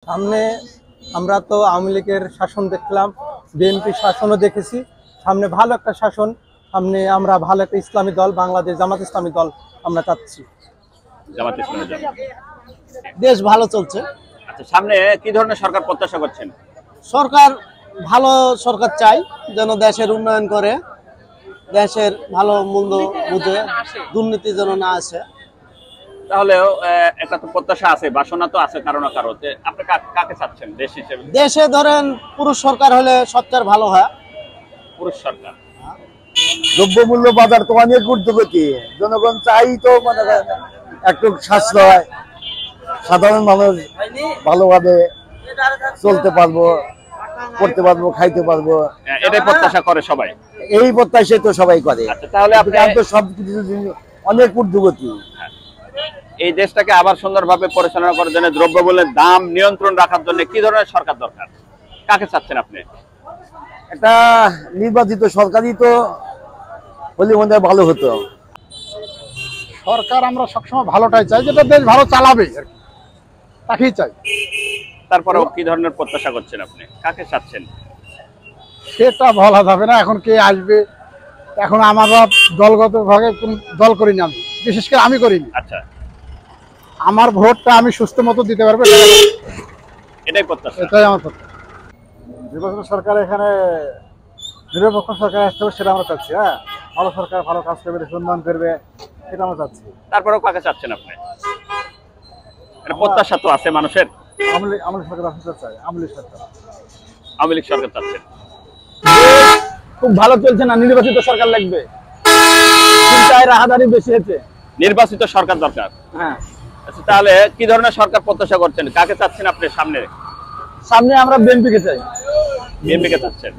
সামনে আমরা তো আওয়ামী লীগের শাসন দেখলাম, বিএনপি শাসনও দেখেছি। সামনে ভালো একটা শাসন, সামনে আমরা ভালো একটা ইসলামী দল, বাংলাদেশ জামাত ইসলামী দল আমরা চাচ্ছি। জামাত ইসলামী দল। দেশ ভালো চলছে। আচ্ছা, সামনে কি ধরনের সরকার প্রত্যাশা করছেন? সরকার ভালো সরকার চাই, যেন দেশের উন্নয়ন করে, দেশের ভালো মন্দ বুঝে, দুর্নীতি যেন না আসে। তাহলেও একটা তো প্রত্যাশা আছে, বাসনা তো আছে কারো না কারো। আপনি কাকে চাচ্ছেন দেশ হিসেবে? দেশে ধরেন পুরুষ সরকার হলে সবচেয়ে ভালো হয়। পুরুষ সরকার। দ্রব্যমূল্য বাজার তো অনেক ঊর্ধ্বগতি, জনগণ চাই তো মানে একটু সাশ্রয়, সাধারণ মানুষ ভালোভাবে চলতে পারবো, করতে পারবো, খাইতে পারবো, এটাই প্রত্যাশা করে সবাই। এই প্রত্যাশাই তো সবাই করে। আচ্ছা, তাহলে আপনি তো সবকিছু অনেক ঊর্ধ্বগতি। এই দেশটাকে আবার সুন্দরভাবে পরিচালনা করার জন্য, দ্রব্যমূল্যের দাম নিয়ন্ত্রণ রাখার জন্য কি ধরনের সরকার দরকার? কাকে চাচ্ছেন আপনি? একটা নির্বাচিত সরকারই তো হলে মনে হয় ভালো হতো। সরকার আমরা সবসময় ভালোটাই চাই, যেটা দেশ ভালো চালাবে আর কি, তাকেই চাই। তারপরেও কি ধরনের প্রত্যাশা করছেন আপনি? কাকে চাচ্ছেন? সেটা বলা যাবে না এখন কে আসবে। এখন আমরা দলগতভাবে কোন দল করিনি, আমি বিশেষ করে আমি করিনি। আচ্ছা, আমার ভোটটা আমি সুস্থ মতো দিতে পারবো, এটাই প্রত্যাশা। এটাই আমার কথা। নির্বাচিত সরকার এখানে নিরপেক্ষ সরকার আসতে হবে, সেটা আমরা চাচ্ছি। হ্যাঁ, ভালো সরকার ভালো কাজ করবে, দেশ উন্নয়ন করবে, সেটা আমরা চাচ্ছি। তারপরেও কাকে চাচ্ছেন আপনি? এটা প্রত্যাশা তো আছে মানুষের। আওয়ামী সরকার আসতে চাই, আওয়ামী লীগ সরকার। আওয়ামী লীগ সরকার চাচ্ছেন। খুব ভালো চলছে না, নির্বাচিত সরকার লাগবে। চিন্তায় রাহাদারি বেশি হয়েছে। নির্বাচিত সরকার দরকার। হ্যাঁ, আচ্ছা, তাহলে কি ধরনের সরকার প্রত্যাশা করছেন? কাকে চাচ্ছেন আপনি? সামনে সামনে আমরা বিএনপিকে চাই। বিএনপিকে চাচ্ছেন।